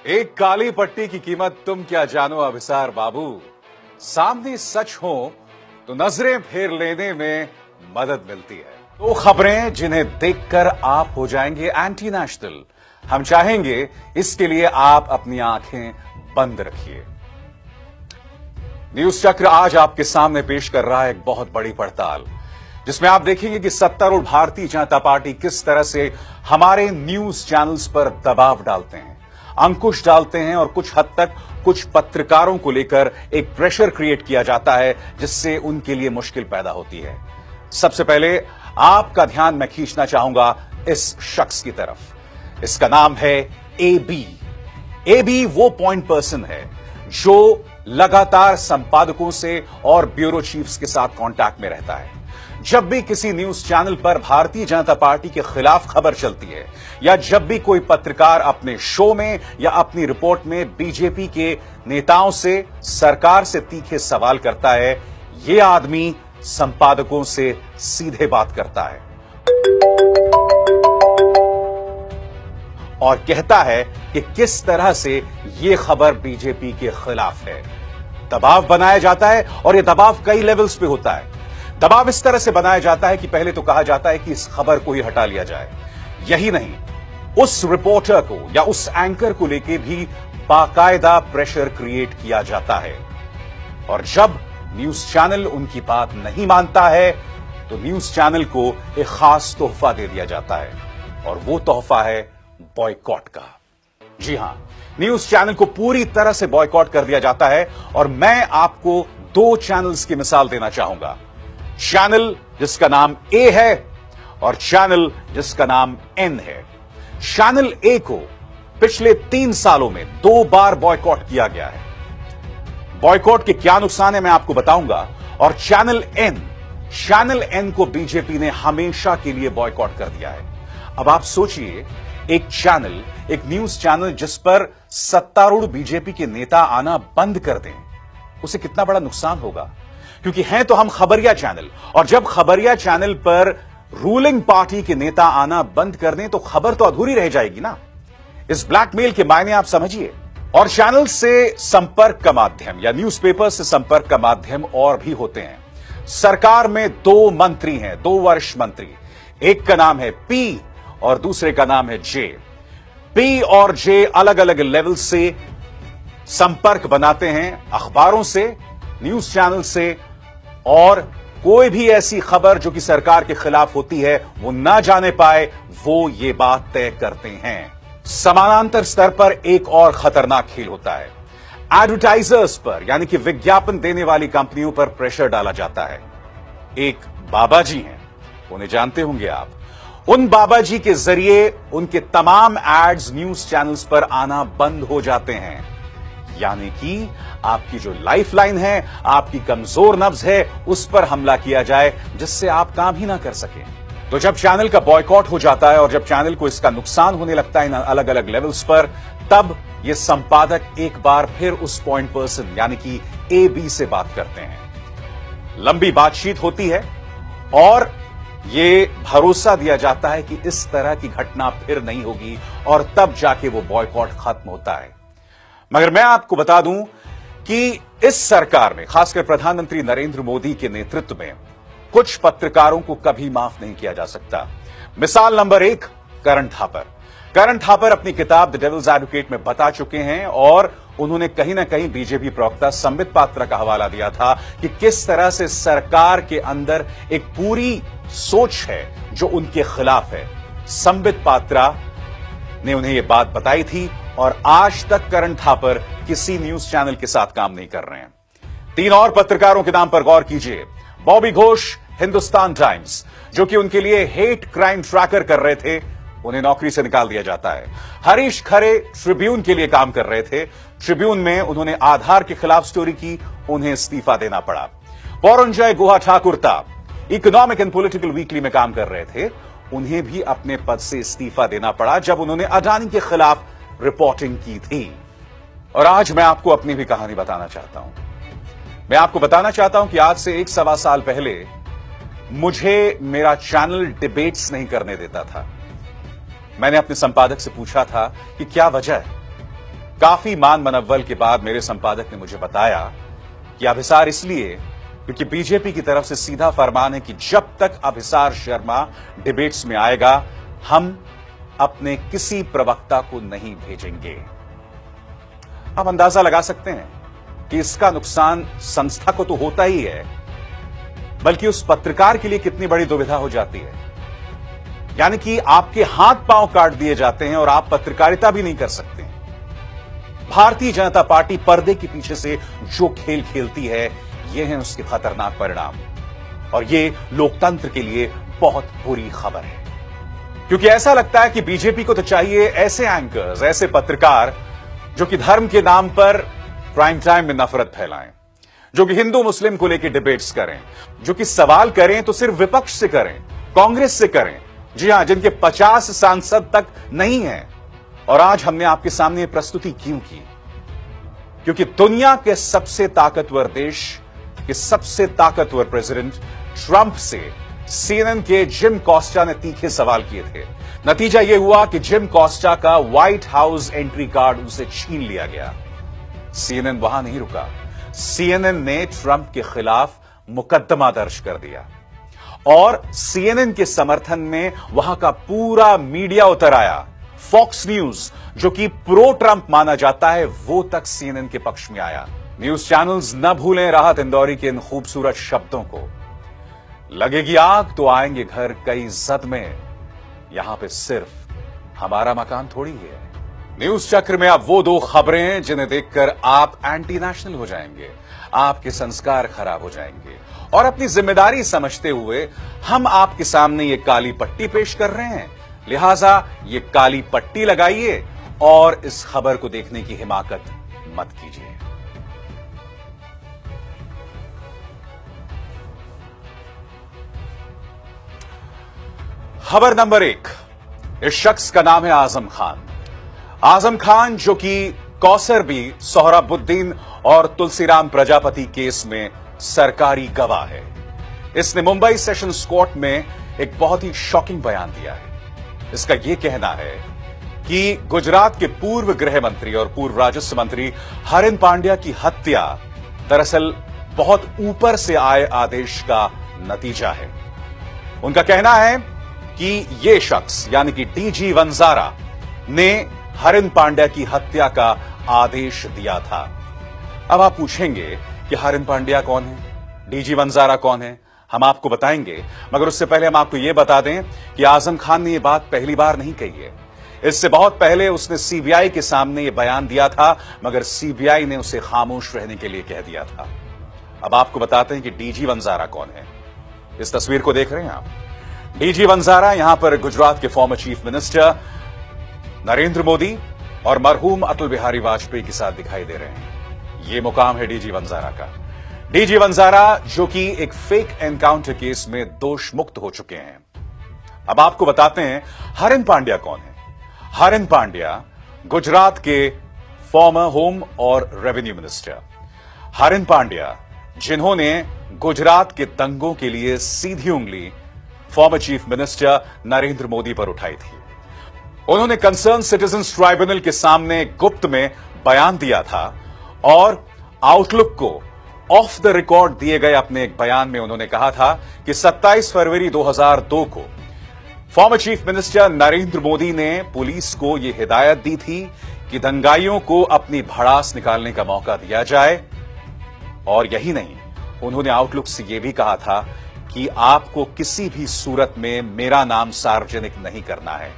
एक काली पट्टी की कीमत तुम क्या जानो अभिसार बाबू। सामने सच हो तो नजरें फेर लेने में मदद मिलती है। दो खबरें जिन्हें देखकर आप हो जाएंगे एंटी नेशनल। हम चाहेंगे इसके लिए आप अपनी आंखें बंद रखिए। न्यूज चक्र आज आपके सामने पेश कर रहा है एक बहुत बड़ी पड़ताल, जिसमें आप देखेंगे कि सत्तारूढ़ भारतीय जनता पार्टी किस तरह से हमारे न्यूज चैनल्स पर दबाव डालते हैं, अंकुश डालते हैं और कुछ हद तक कुछ पत्रकारों को लेकर एक प्रेशर क्रिएट किया जाता है जिससे उनके लिए मुश्किल पैदा होती है। सबसे पहले आपका ध्यान मैं खींचना चाहूंगा इस शख्स की तरफ। इसका नाम है एबी। एबी वो पॉइंट पर्सन है जो लगातार संपादकों से और ब्यूरो चीफ्स के साथ कांटेक्ट में रहता है। जब भी किसी न्यूज चैनल पर भारतीय जनता पार्टी के खिलाफ खबर चलती है या जब भी कोई पत्रकार अपने शो में या अपनी रिपोर्ट में बीजेपी के नेताओं से, सरकार से तीखे सवाल करता है, यह आदमी संपादकों से सीधे बात करता है और कहता है कि किस तरह से यह खबर बीजेपी के खिलाफ है। दबाव बनाया जाता है और यह दबाव कई लेवल्स पे होता है। दबाव इस तरह से बनाया जाता है कि पहले तो कहा जाता है कि इस खबर को ही हटा लिया जाए। यही नहीं, उस रिपोर्टर को या उस एंकर को लेकर भी बाकायदा प्रेशर क्रिएट किया जाता है और जब न्यूज चैनल उनकी बात नहीं मानता है तो न्यूज चैनल को एक खास तोहफा दे दिया जाता है और वो तोहफा है बॉयकॉट का। जी हां, न्यूज चैनल को पूरी तरह से बॉयकॉट कर दिया जाता है और मैं आपको दो चैनल्स की मिसाल देना चाहूंगा। चैनल जिसका नाम ए है और चैनल जिसका नाम एन है। चैनल ए को पिछले 3 सालों में 2 बार बॉयकॉट किया गया है। बॉयकॉट के क्या नुकसान है मैं आपको बताऊंगा। और चैनल एन को बीजेपी ने हमेशा के लिए बॉयकॉट कर दिया है। अब आप सोचिए, एक चैनल, एक न्यूज चैनल जिस पर सत्तारूढ़ बीजेपी के नेता आना बंद कर दें, उसे कितना बड़ा नुकसान होगा। क्योंकि हैं तो हम खबरिया चैनल, और जब खबरिया चैनल पर रूलिंग पार्टी के नेता आना बंद कर दें तो खबर तो अधूरी रह जाएगी ना। इस ब्लैकमेल के मायने आप समझिए। और चैनल से संपर्क का माध्यम या न्यूज़पेपर से संपर्क का माध्यम और भी होते हैं। सरकार में 2 मंत्री हैं, 2 वरिष्ठ मंत्री। एक का नाम है पी और दूसरे का नाम है जे। पी और जे अलग अलग लेवल से संपर्क बनाते हैं अखबारों से, न्यूज चैनल से, और कोई भी ऐसी खबर जो कि सरकार के खिलाफ होती है वो ना जाने पाए, वो ये बात तय करते हैं। समानांतर स्तर पर एक और खतरनाक खेल होता है। एडवर्टाइजर्स पर, यानी कि विज्ञापन देने वाली कंपनियों पर प्रेशर डाला जाता है। एक बाबा जी हैं, उन्हें जानते होंगे आप। उन बाबा जी के जरिए उनके तमाम एड्स न्यूज चैनल्स पर आना बंद हो जाते हैं। यानी कि आपकी जो लाइफलाइन है, आपकी कमजोर नब्ज है, उस पर हमला किया जाए जिससे आप काम ही ना कर सकें। तो जब चैनल का बॉयकॉट हो जाता है और जब चैनल को इसका नुकसान होने लगता है इन अलग अलग लेवल्स पर, तब ये संपादक एक बार फिर उस पॉइंट पर्सन यानी कि एबी से बात करते हैं। लंबी बातचीत होती है और ये भरोसा दिया जाता है कि इस तरह की घटना फिर नहीं होगी और तब जाके वो बॉयकॉट खत्म होता है। मगर मैं आपको बता दूं कि इस सरकार में, खासकर प्रधानमंत्री नरेंद्र मोदी के नेतृत्व में, कुछ पत्रकारों को कभी माफ नहीं किया जा सकता। मिसाल नंबर 1, करण थापर। करण थापर अपनी किताब द डेविल्स एडवोकेट में बता चुके हैं और उन्होंने कहीं ना कहीं बीजेपी प्रवक्ता संबित पात्रा का हवाला दिया था कि किस तरह से सरकार के अंदर एक पूरी सोच है जो उनके खिलाफ है। संबित पात्रा ने उन्हें यह बात बताई थी और आज तक करण थापर किसी न्यूज चैनल के साथ काम नहीं कर रहे हैं। 3 और पत्रकारों के नाम पर गौर कीजिए। बॉबी घोष, हिंदुस्तान टाइम्स, जो कि उनके लिए हेट क्राइम ट्रैकर कर रहे थे, उन्हें नौकरी से निकाल दिया जाता है। हरीश खरे ट्रिब्यून के लिए काम कर रहे थे। ट्रिब्यून में उन्होंने आधार के खिलाफ स्टोरी की, उन्हें इस्तीफा देना पड़ा। Paranjoy Guha Thakurta economic and political weekly में काम कर रहे थे, उन्हें भी अपने पद से इस्तीफा देना पड़ा जब उन्होंने अडानी के खिलाफ रिपोर्टिंग की थी। और आज मैं आपको अपनी भी कहानी बताना चाहता हूं। मैं आपको बताना चाहता हूं कि आज से 1-1.25 साल पहले मुझे मेरा चैनल डिबेट्स नहीं करने देता था। मैंने अपने संपादक से पूछा था कि क्या वजह है। काफी मान मनव्वल के बाद मेरे संपादक ने मुझे बताया कि अभिसार इसलिए क्योंकि बीजेपी की तरफ से सीधा फरमान है कि जब तक अभिसार शर्मा डिबेट्स में आएगा हम अपने किसी प्रवक्ता को नहीं भेजेंगे। आप अंदाजा लगा सकते हैं कि इसका नुकसान संस्था को तो होता ही है, बल्कि उस पत्रकार के लिए कितनी बड़ी दुविधा हो जाती है। यानी कि आपके हाथ पांव काट दिए जाते हैं और आप पत्रकारिता भी नहीं कर सकते। भारतीय जनता पार्टी पर्दे के पीछे से जो खेल खेलती है, ये है उसके खतरनाक परिणाम, और ये लोकतंत्र के लिए बहुत बुरी खबर है। क्योंकि ऐसा लगता है कि बीजेपी को तो चाहिए ऐसे एंकर्स, ऐसे पत्रकार जो कि धर्म के नाम पर प्राइम टाइम में नफरत फैलाएं, जो कि हिंदू मुस्लिम को लेकर डिबेट्स करें, जो कि सवाल करें तो सिर्फ विपक्ष से करें, कांग्रेस से करें। जी हां, जिनके 50 सांसद तक नहीं हैं। और आज हमने आपके सामने ये प्रस्तुति क्यों की? क्योंकि दुनिया के सबसे ताकतवर देश के सबसे ताकतवर प्रेसिडेंट ट्रंप से सीएनएन के जिम कॉस्टा ने तीखे सवाल किए थे। नतीजा यह हुआ कि जिम कॉस्टा का व्हाइट हाउस एंट्री कार्ड उनसे छीन लिया गया। सीएनएन वहां नहीं रुका, सीएनएन ने ट्रंप के खिलाफ मुकदमा दर्ज कर दिया और सीएनएन के समर्थन में वहां का पूरा मीडिया उतर आया। फॉक्स न्यूज, जो कि प्रो ट्रंप माना जाता है, वो तक सीएनएन के पक्ष में आया। न्यूज चैनल्स न भूलें राहत इंदौरी के इन खूबसूरत शब्दों को, लगेगी आग तो आएंगे घर कई जद में, यहां पे सिर्फ हमारा मकान थोड़ी है। न्यूज चक्र में अब वो दो खबरें जिन्हें देखकर आप एंटी नेशनल हो जाएंगे, आपके संस्कार खराब हो जाएंगे, और अपनी जिम्मेदारी समझते हुए हम आपके सामने ये काली पट्टी पेश कर रहे हैं। लिहाजा ये काली पट्टी लगाइए और इस खबर को देखने की हिमाकत मत कीजिए। खबर नंबर 1, इस शख्स का नाम है आजम खान। आजम खान, जो कि कौसरबी, सोहराबुद्दीन और तुलसीराम प्रजापति केस में सरकारी गवाह है। इसने मुंबई सेशंस कोर्ट में एक बहुत ही शॉकिंग बयान दिया है। इसका यह कहना है कि गुजरात के पूर्व गृह मंत्री और पूर्व राजस्व मंत्री हरिन पांड्या की हत्या दरअसल बहुत ऊपर से आए आदेश का नतीजा है। उनका कहना है कि यह शख्स यानी कि डीजी वंजारा ने हरिन पांड्या की हत्या का आदेश दिया था। अब आप पूछेंगे कि हरिन पांड्या कौन है, डीजी वंजारा कौन है? हम आपको बताएंगे, मगर उससे पहले हम आपको यह बता दें कि आजम खान ने यह बात पहली बार नहीं कही है। इससे बहुत पहले उसने सीबीआई के सामने यह बयान दिया था, मगर सीबीआई ने उसे खामोश रहने के लिए कह दिया था। अब आपको बताते हैं कि डीजी वंजारा कौन है। इस तस्वीर को देख रहे हैं आप। डीजी वंजारा यहां पर गुजरात के former chief minister Narendra Modi और मरहूम अटल बिहारी वाजपेयी के साथ दिखाई दे रहे हैं। यह मुकाम है डीजी वंजारा का। डीजी वंजारा, जो कि एक फेक एनकाउंटर केस में दोष मुक्त हो चुके हैं। अब आपको बताते हैं हरिन पांड्या कौन है। हरिन पांड्या गुजरात के फॉर्मर होम और रेवेन्यू मिनिस्टर। हरिन पांड्या, जिन्होंने गुजरात के दंगों के लिए सीधी उंगली former chief minister Narendra Modi पर उठाई थी। उन्होंने कंसर्न सिटीजन्स ट्राइब्यूनल के सामने गुप्त में बयान दिया था और आउटलुक को ऑफ द रिकॉर्ड दिए गए अपने एक बयान में उन्होंने कहा था कि 27 फरवरी 2002 को former chief minister Narendra Modi ने पुलिस को यह हिदायत दी थी कि दंगाइयों को अपनी भड़ास निकालने का मौका दिया जाए। और यही नहीं, उन्होंने आउटलुक से यह भी कहा था कि आपको किसी भी सूरत में मेरा नाम सार्वजनिक नहीं करना है।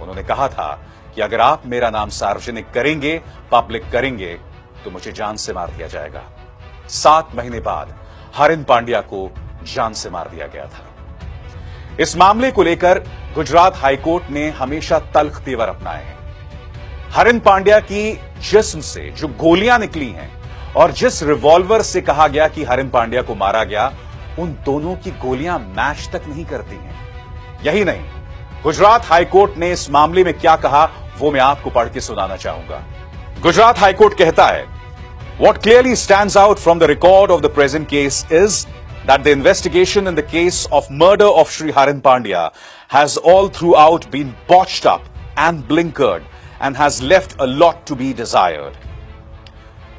उन्होंने कहा था कि अगर आप मेरा नाम सार्वजनिक करेंगे, पब्लिक करेंगे, तो मुझे जान से मार दिया जाएगा। 7 महीने बाद हरिन पांड्या को जान से मार दिया गया था। इस मामले को लेकर गुजरात हाईकोर्ट ने हमेशा तल्ख तेवर अपनाए हैं। हरिन पांड्या की जिस्म से जो गोलियां निकली हैं और जिस रिवॉल्वर से कहा गया कि हरिन पांड्या को मारा गया, उन दोनों की गोलियां मैच तक नहीं करती हैं। यही नहीं, गुजरात हाईकोर्ट ने इस मामले में क्या कहा वो मैं आपको पढ़ के सुनाना चाहूंगा। गुजरात हाईकोर्ट कहता है, What clearly stands out from the record of the present case is that the investigation in the case of murder of Shri Harin Pandya has all throughout been botched up and blinkered and has left a lot to be desired.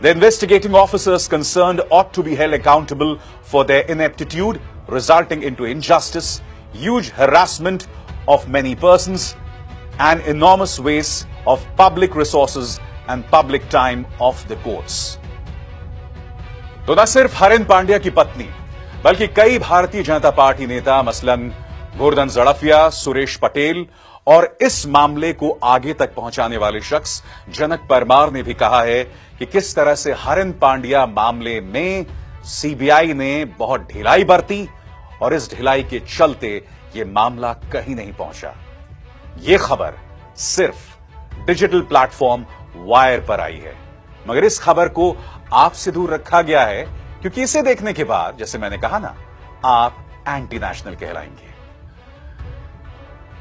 The investigating officers concerned ought to be held accountable for their ineptitude, resulting into injustice, huge harassment of many persons, and enormous waste of public resources and public time of the courts. तो न सिर्फ हरेन पांड्या की पत्नी बल्कि कई Bharatiya Janata party नेता मसलन गोवर्धन जड़फिया, सुरेश पटेल और इस मामले को आगे तक पहुंचाने वाले शख्स जनक परमार ने भी कहा है कि किस तरह से हरेन पांड्या मामले में सीबीआई ने बहुत ढिलाई बरती और इस ढिलाई के चलते यह मामला कहीं नहीं पहुंचा। यह खबर सिर्फ डिजिटल प्लेटफॉर्म वायर पर आई है, मगर इस खबर को आपसे दूर रखा गया है क्योंकि इसे देखने के बाद, जैसे मैंने कहा ना, आप एंटी नेशनल कहलाएंगे।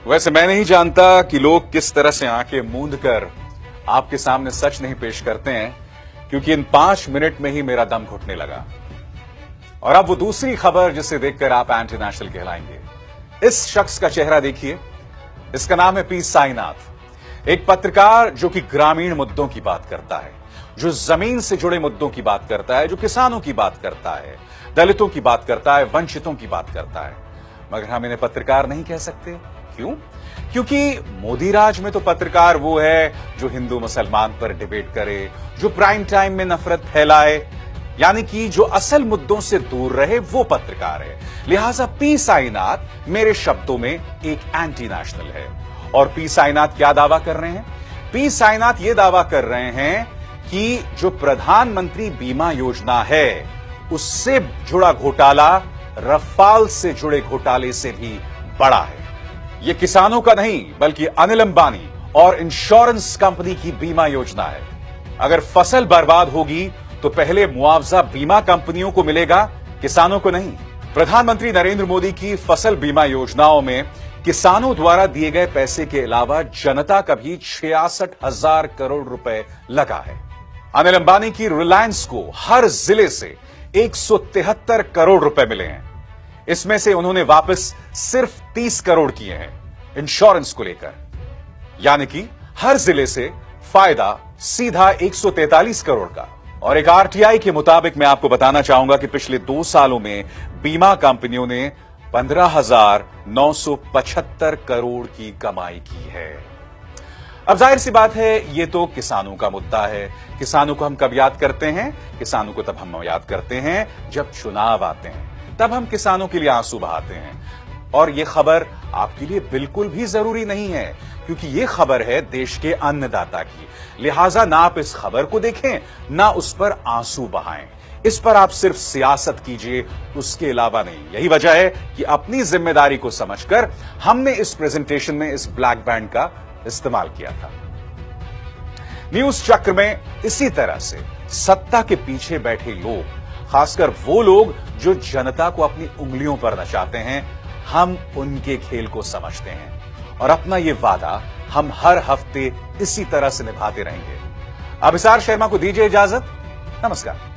वैसे मैं नहीं जानता कि लोग किस तरह से आंखें मूंद कर आपके सामने सच नहीं पेश करते हैं, क्योंकि इन 5 मिनट में ही मेरा दम घुटने लगा। और अब वो दूसरी खबर जिसे देखकर आप एंटी नेशनल कहलाएंगे। इस शख्स का चेहरा देखिए, इसका नाम है पी साईनाथ, एक पत्रकार जो कि ग्रामीण मुद्दों की बात करता है, जो जमीन से जुड़े मुद्दों की बात करता है, जो किसानों की बात करता है, दलितों की बात करता है, वंचितों की बात करता है। मगर हम इन्हें पत्रकार नहीं कह सकते। क्यों? क्योंकि मोदी राज में तो पत्रकार वो है जो हिंदू मुसलमान पर डिबेट करे, जो प्राइम टाइम में नफरत फैलाए, यानी कि जो असल मुद्दों से दूर रहे, वो पत्रकार है। लिहाजा पी साईनाथ मेरे शब्दों में एक एंटी नेशनल है। और पी साईनाथ क्या दावा कर रहे हैं? पी साईनाथ ये दावा कर रहे हैं कि जो प्रधानमंत्री बीमा योजना है उससे जुड़ा घोटाला रफाल से जुड़े घोटाले से भी बड़ा है। यह किसानों का नहीं बल्कि अनिल अंबानी और इंश्योरेंस कंपनी की बीमा योजना है। अगर फसल बर्बाद होगी तो पहले मुआवजा बीमा कंपनियों को मिलेगा, किसानों को नहीं। प्रधानमंत्री नरेंद्र मोदी की फसल बीमा योजनाओं में किसानों द्वारा दिए गए पैसे के अलावा जनता का भी 66,000 करोड़ रुपए लगा है। अनिल अंबानी की रिलायंस को हर जिले से 173 करोड़ रुपए मिले हैं। इसमें से उन्होंने वापस सिर्फ 30 करोड़ किए हैं इंश्योरेंस को लेकर, यानी कि हर जिले से फायदा सीधा 143 करोड़ का। और एक आरटीआई के मुताबिक मैं आपको बताना चाहूंगा कि पिछले 2 सालों में बीमा कंपनियों ने 15,975 करोड़ की कमाई की है। अब जाहिर सी बात है, ये तो किसानों का मुद्दा है। किसानों को हम कब याद करते हैं? किसानों को तब हम याद करते हैं जब चुनाव आते हैं, तब हम किसानों के लिए आंसू बहाते हैं। और यह खबर आपके लिए बिल्कुल भी जरूरी नहीं है, क्योंकि यह खबर है देश के अन्नदाता की। लिहाजा ना आप इस खबर को देखें, ना उस पर आंसू बहाएं। इस पर आप सिर्फ सियासत कीजिए, उसके अलावा नहीं। यही वजह है कि अपनी जिम्मेदारी को समझकर हमने इस प्रेजेंटेशन में इस ब्लैक बैंड का इस्तेमाल किया था। न्यूज चक्र में इसी तरह से सत्ता के पीछे बैठे लोग, खासकर वो लोग जो जनता को अपनी उंगलियों पर नचाते हैं, हम उनके खेल को समझते हैं और अपना ये वादा हम हर हफ्ते इसी तरह से निभाते रहेंगे। अभिसार शर्मा को दीजिए इजाजत। नमस्कार।